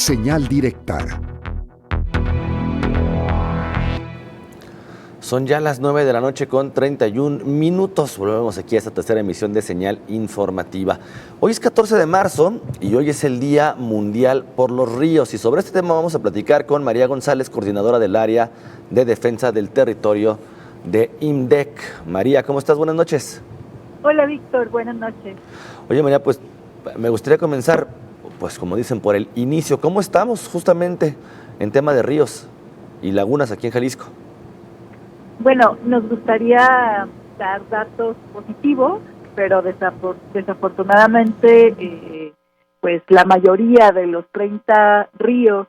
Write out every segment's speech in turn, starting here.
Señal directa. Son ya las 9 de la noche con 31 minutos. Volvemos aquí a esta tercera emisión de Señal Informativa. Hoy es 14 de marzo y hoy es el Día Mundial por los Ríos. Y sobre este tema vamos a platicar con María González, coordinadora del área de defensa del territorio de IMDEC. María, ¿cómo estás? Buenas noches. Hola, Víctor. Buenas noches. Oye, María, pues me gustaría comenzar, pues como dicen, por el inicio. ¿Cómo estamos justamente en tema de ríos y lagunas aquí en Jalisco? Bueno, nos gustaría dar datos positivos, pero desafortunadamente, pues la mayoría de los 30 ríos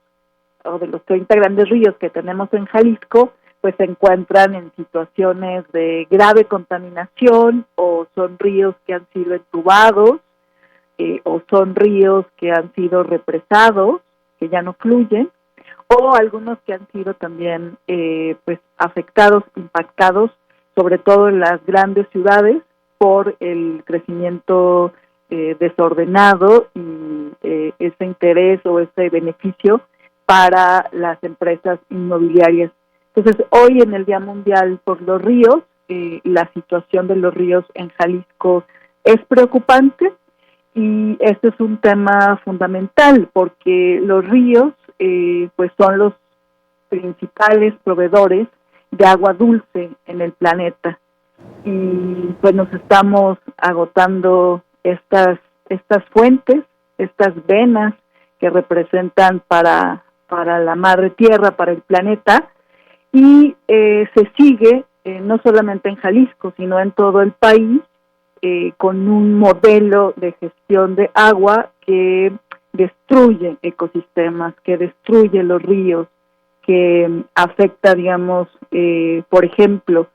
o de los 30 grandes ríos que tenemos en Jalisco, pues se encuentran en situaciones de grave contaminación, o son ríos que han sido entubados, o son ríos que han sido represados, que ya no fluyen, o algunos que han sido también pues afectados, impactados, sobre todo en las grandes ciudades, por el crecimiento desordenado y ese interés o ese beneficio para las empresas inmobiliarias. Entonces, hoy en el Día Mundial por los Ríos, la situación de los ríos en Jalisco es preocupante, y este es un tema fundamental porque los ríos pues son los principales proveedores de agua dulce en el planeta, y pues nos estamos agotando estas fuentes, estas venas que representan para la madre tierra, para el planeta, y se sigue no solamente en Jalisco, sino en todo el país, con un modelo de gestión de agua que destruye ecosistemas, que destruye los ríos, que afecta, digamos, por ejemplo,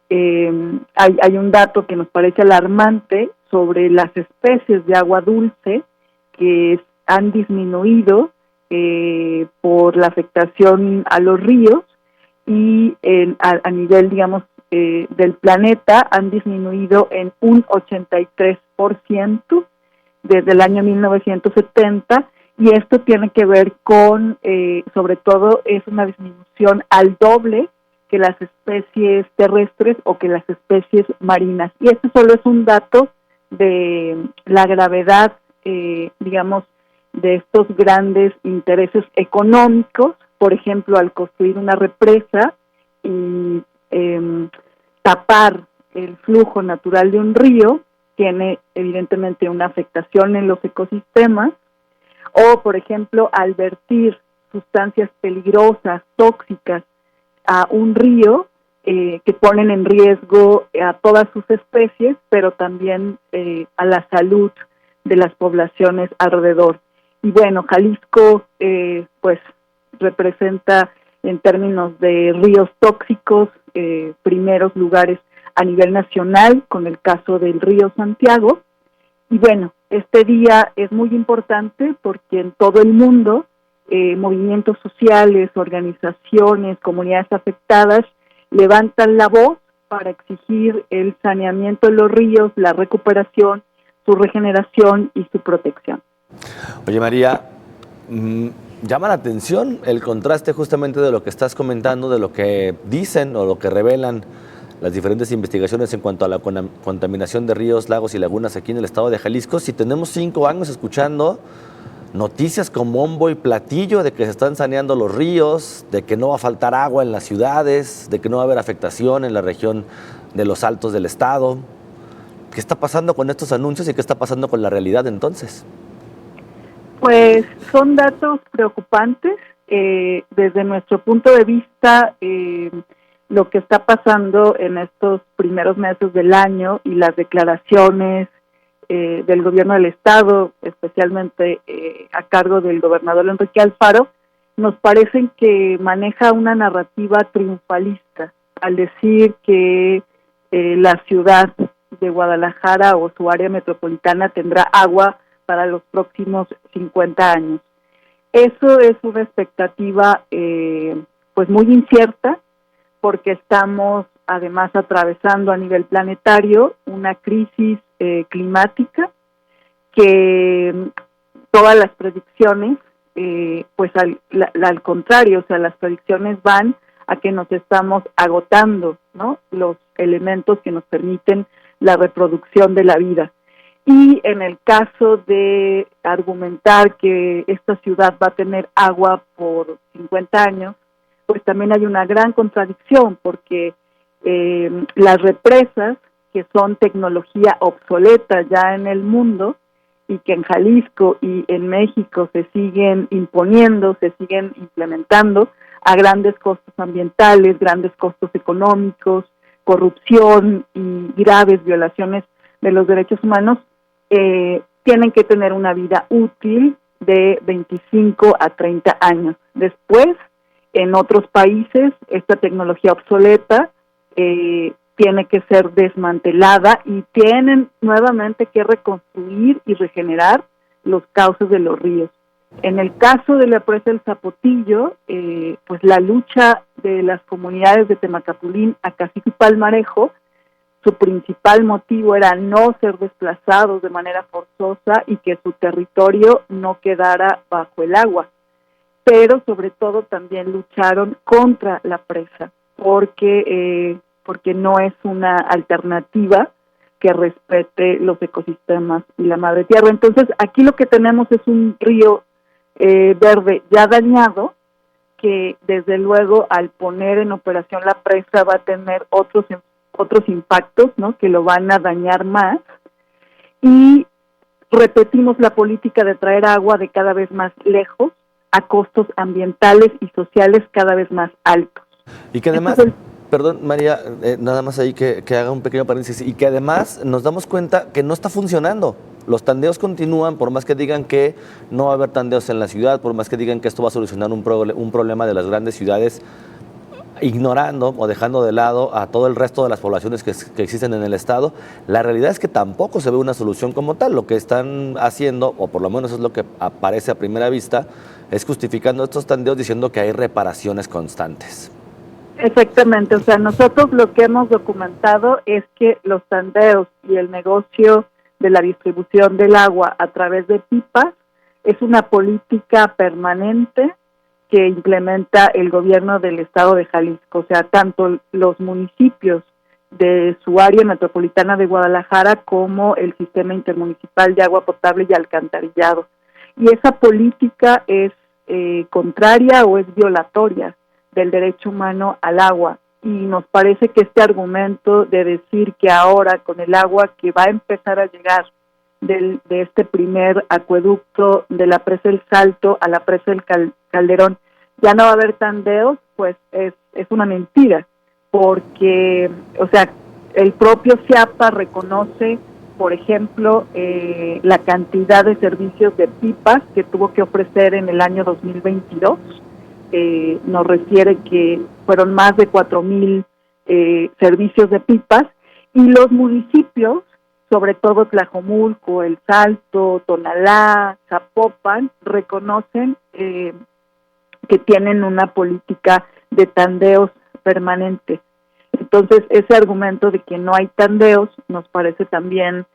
hay un dato que nos parece alarmante sobre las especies de agua dulce que han disminuido por la afectación a los ríos, y a nivel, digamos, del planeta han disminuido en un 83% desde el año 1970, y esto tiene que ver con, sobre todo, es una disminución al doble que las especies terrestres o que las especies marinas. Y este solo es un dato de la gravedad, digamos, de estos grandes intereses económicos, por ejemplo, al construir una represa y tapar el flujo natural de un río, tiene evidentemente una afectación en los ecosistemas, o por ejemplo al vertir sustancias peligrosas, tóxicas a un río, que ponen en riesgo a todas sus especies, pero también a la salud de las poblaciones alrededor. Y bueno, Jalisco pues representa en términos de ríos tóxicos primeros lugares a nivel nacional, con el caso del río Santiago. Y bueno, este día es muy importante porque en todo el mundo movimientos sociales, organizaciones, comunidades afectadas levantan la voz para exigir el saneamiento de los ríos, la recuperación, su regeneración y su protección. Oye, María, llama la atención el contraste justamente de lo que estás comentando, de lo que dicen o lo que revelan las diferentes investigaciones en cuanto a la contaminación de ríos, lagos y lagunas aquí en el estado de Jalisco. Si tenemos 5 años escuchando noticias con bombo y platillo de que se están saneando los ríos, de que no va a faltar agua en las ciudades, de que no va a haber afectación en la región de los altos del estado. ¿Qué está pasando con estos anuncios y qué está pasando con la realidad entonces? Pues son datos preocupantes. Desde nuestro punto de vista, lo que está pasando en estos primeros meses del año y las declaraciones del gobierno del estado, especialmente a cargo del gobernador Enrique Alfaro, nos parecen que maneja una narrativa triunfalista al decir que la ciudad de Guadalajara o su área metropolitana tendrá agua para los próximos 50 años. Eso es una expectativa pues muy incierta, porque estamos además atravesando a nivel planetario una crisis climática que todas las predicciones pues al contrario, o sea, las predicciones van a que nos estamos agotando, ¿no?, los elementos que nos permiten la reproducción de la vida. Y en el caso de argumentar que esta ciudad va a tener agua por 50 años, pues también hay una gran contradicción, porque las represas, que son tecnología obsoleta ya en el mundo, y que en Jalisco y en México se siguen imponiendo, se siguen implementando a grandes costos ambientales, grandes costos económicos, corrupción y graves violaciones de los derechos humanos, tienen que tener una vida útil de 25 a 30 años. Después, en otros países, esta tecnología obsoleta tiene que ser desmantelada y tienen nuevamente que reconstruir y regenerar los cauces de los ríos. En el caso de la presa del Zapotillo, pues la lucha de las comunidades de Temacapulín, Acacico y Palmarejo, su principal motivo era no ser desplazados de manera forzosa y que su territorio no quedara bajo el agua. Pero sobre todo también lucharon contra la presa, porque no es una alternativa que respete los ecosistemas y la madre tierra. Entonces, aquí lo que tenemos es un río verde ya dañado, que desde luego al poner en operación la presa va a tener otros impactos, ¿no?, que lo van a dañar más, y repetimos la política de traer agua de cada vez más lejos a costos ambientales y sociales cada vez más altos. Y que además, perdón María, nada más ahí que haga un pequeño paréntesis, y que además nos damos cuenta que no está funcionando. Los tandeos continúan, por más que digan que no va a haber tandeos en la ciudad, por más que digan que esto va a solucionar un problema de las grandes ciudades, ignorando o dejando de lado a todo el resto de las poblaciones que existen en el estado. La realidad es que tampoco se ve una solución como tal. Lo que están haciendo, o por lo menos es lo que aparece a primera vista, es justificando estos tandeos diciendo que hay reparaciones constantes. Exactamente, o sea, nosotros lo que hemos documentado es que los tandeos y el negocio de la distribución del agua a través de pipas es una política permanente que implementa el gobierno del estado de Jalisco, o sea, tanto los municipios de su área metropolitana de Guadalajara como el sistema intermunicipal de agua potable y alcantarillado. Y esa política es contraria o es violatoria del derecho humano al agua, y nos parece que este argumento de decir que ahora con el agua que va a empezar a llegar de este primer acueducto de la presa del Salto a la presa del Calderón ya no va a haber tandeos, pues es una mentira, porque, o sea, el propio CIAPA reconoce, por ejemplo, la cantidad de servicios de pipas que tuvo que ofrecer en el año 2022. Nos refiere que fueron más de 4,000 servicios de pipas, y los municipios, sobre todo Tlajomulco, El Salto, Tonalá, Zapopan, reconocen que tienen una política de tandeos permanente. Entonces, ese argumento de que no hay tandeos nos parece también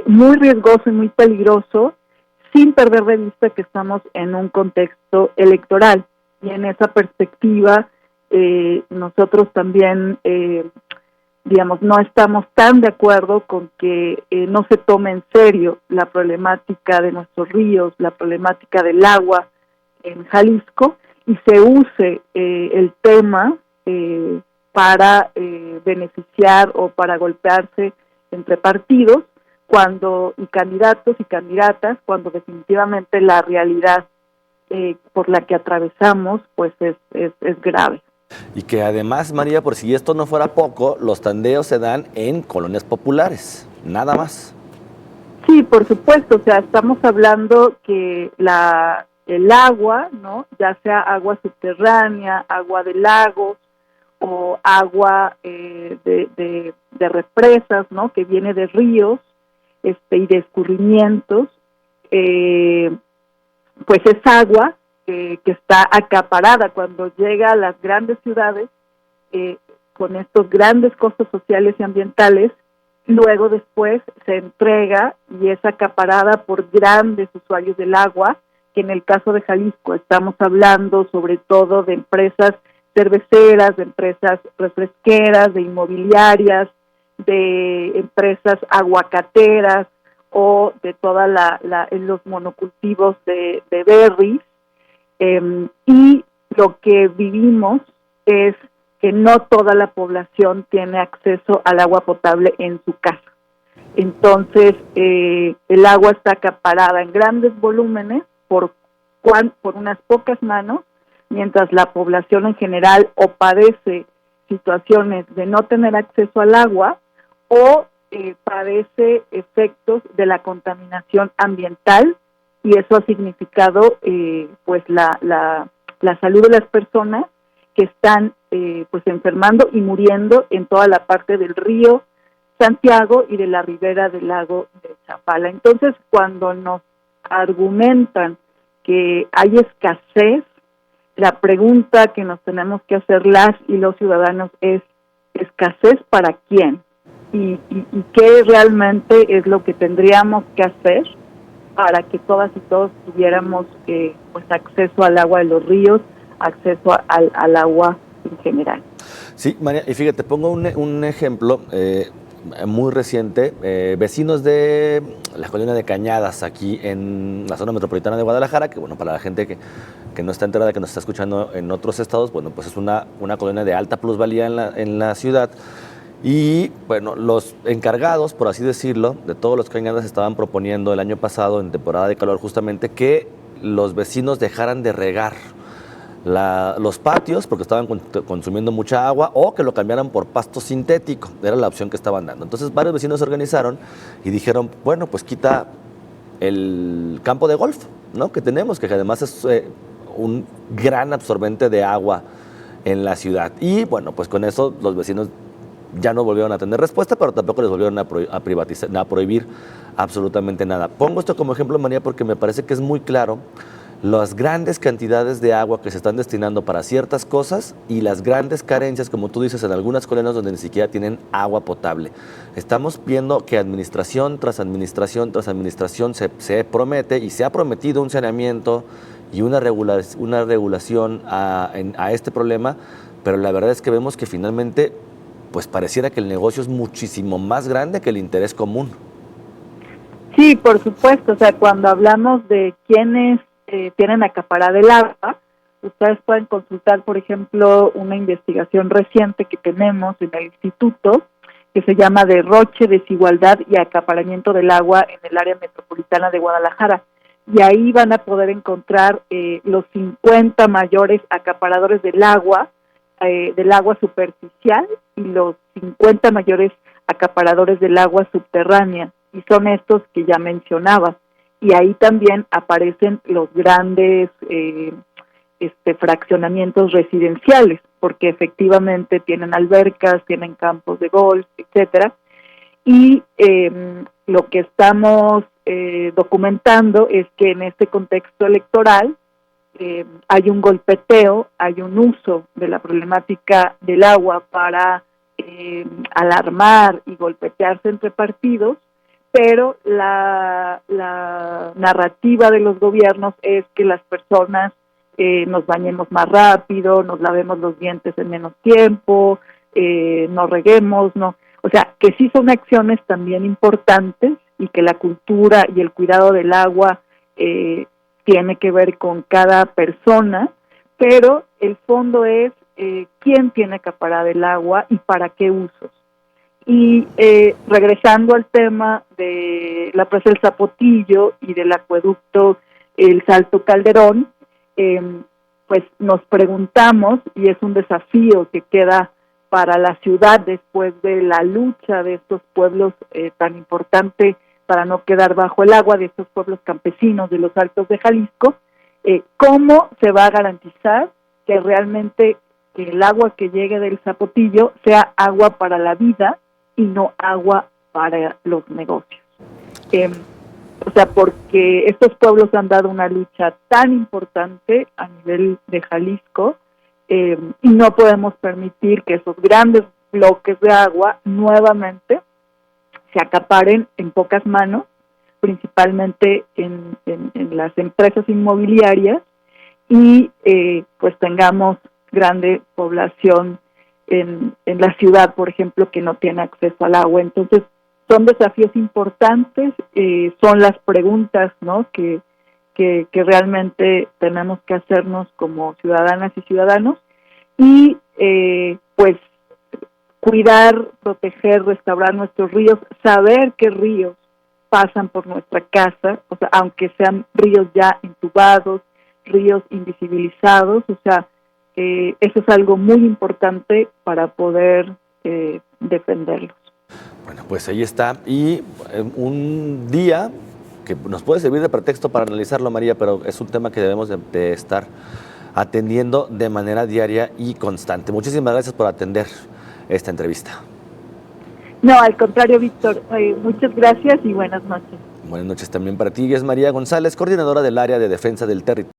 muy riesgoso y muy peligroso, sin perder de vista que estamos en un contexto electoral. Y en esa perspectiva, nosotros también, no estamos tan de acuerdo con que no se tome en serio la problemática de nuestros ríos, la problemática del agua en Jalisco, y se use el tema para beneficiar o para golpearse entre partidos y candidatos y candidatas, cuando definitivamente la realidad por la que atravesamos pues es grave. Y que además, María, por si esto no fuera poco, los tandeos se dan en colonias populares, nada más. Sí, por supuesto, o sea, estamos hablando que el agua, ¿no?, ya sea agua subterránea, agua de lagos o agua de represas, ¿no?, que viene de ríos y de escurrimientos, pues es agua que está acaparada cuando llega a las grandes ciudades con estos grandes costos sociales y ambientales. Luego después se entrega y es acaparada por grandes usuarios del agua que en el caso de Jalisco estamos hablando sobre todo de empresas cerveceras, de empresas refresqueras, de inmobiliarias, de empresas aguacateras o de toda los monocultivos de berries, y lo que vivimos es que no toda la población tiene acceso al agua potable en su casa. Entonces, el agua está acaparada en grandes volúmenes por unas pocas manos, mientras la población en general o padece situaciones de no tener acceso al agua o padece efectos de la contaminación ambiental, y eso ha significado pues la salud de las personas que están pues enfermando y muriendo en toda la parte del río Santiago y de la ribera del lago de Chapala. Entonces, cuando nos argumentan que hay escasez, la pregunta que nos tenemos que hacer las y los ciudadanos es: ¿escasez para quién? ¿Y qué realmente es lo que tendríamos que hacer para que todas y todos tuviéramos pues acceso al agua de los ríos, acceso al agua en general? Sí, María, y fíjate, pongo un ejemplo muy reciente. Vecinos de la colonia de Cañadas, aquí en la zona metropolitana de Guadalajara, que bueno, para la gente que no está enterada, que nos está escuchando en otros estados, bueno, pues es una colonia de alta plusvalía en la ciudad. Y bueno, los encargados, por así decirlo, de todos los Cañadas estaban proponiendo el año pasado, en temporada de calor justamente, que los vecinos dejaran de regar los patios porque estaban consumiendo mucha agua, o que lo cambiaran por pasto sintético. Era la opción que estaban dando. Entonces varios vecinos se organizaron y dijeron, bueno, pues quita el campo de golf, ¿no?, que tenemos, que además es un gran absorbente de agua en la ciudad. Y bueno, pues con eso los vecinos ya no volvieron a tener respuesta, pero tampoco les volvieron a prohibir absolutamente nada. Pongo esto como ejemplo, María, porque me parece que es muy claro las grandes cantidades de agua que se están destinando para ciertas cosas y las grandes carencias, como tú dices, en algunas colonias donde ni siquiera tienen agua potable. Estamos viendo que administración tras administración tras administración se promete y se ha prometido un saneamiento y una regulación a este problema, pero la verdad es que vemos que finalmente pues pareciera que el negocio es muchísimo más grande que el interés común. Sí, por supuesto. O sea, cuando hablamos de quiénes tienen acaparada el agua, ustedes pueden consultar, por ejemplo, una investigación reciente que tenemos en el instituto, que se llama Derroche, Desigualdad y Acaparamiento del Agua en el área metropolitana de Guadalajara. Y ahí van a poder encontrar los 50 mayores acaparadores del agua superficial y los 50 mayores acaparadores del agua subterránea, y son estos que ya mencionaba. Y ahí también aparecen los grandes fraccionamientos residenciales, porque efectivamente tienen albercas, tienen campos de golf, etcétera. Y lo que estamos documentando es que en este contexto electoral hay un golpeteo, hay un uso de la problemática del agua para alarmar y golpetearse entre partidos, pero la narrativa de los gobiernos es que las personas nos bañemos más rápido, nos lavemos los dientes en menos tiempo, no reguemos, no. O sea, que sí son acciones también importantes y que la cultura y el cuidado del agua tiene que ver con cada persona, pero el fondo es quién tiene acaparada el agua y para qué usos. Y regresando al tema de la presa del Zapotillo y del acueducto El Salto Calderón, pues nos preguntamos, y es un desafío que queda para la ciudad después de la lucha de estos pueblos tan importante para no quedar bajo el agua, de estos pueblos campesinos de los Altos de Jalisco, ¿cómo se va a garantizar que realmente el agua que llegue del Zapotillo sea agua para la vida y no agua para los negocios? O sea, porque estos pueblos han dado una lucha tan importante a nivel de Jalisco, y no podemos permitir que esos grandes bloques de agua nuevamente se acaparen en pocas manos principalmente en las empresas inmobiliarias, y pues tengamos grande población en la ciudad, por ejemplo, que no tiene acceso al agua. Entonces, son desafíos importantes, son las preguntas, ¿no?, que realmente tenemos que hacernos como ciudadanas y ciudadanos, y pues cuidar, proteger, restaurar nuestros ríos, saber qué ríos pasan por nuestra casa, o sea, aunque sean ríos ya entubados, ríos invisibilizados, o sea, eso es algo muy importante para poder defenderlos. Bueno, pues ahí está. Y un día que nos puede servir de pretexto para analizarlo, María, pero es un tema que debemos de estar atendiendo de manera diaria y constante. Muchísimas gracias por atender esta entrevista. No, al contrario, Víctor, muchas gracias y buenas noches. Buenas noches también para ti. Es María González, coordinadora del área de defensa del territorio.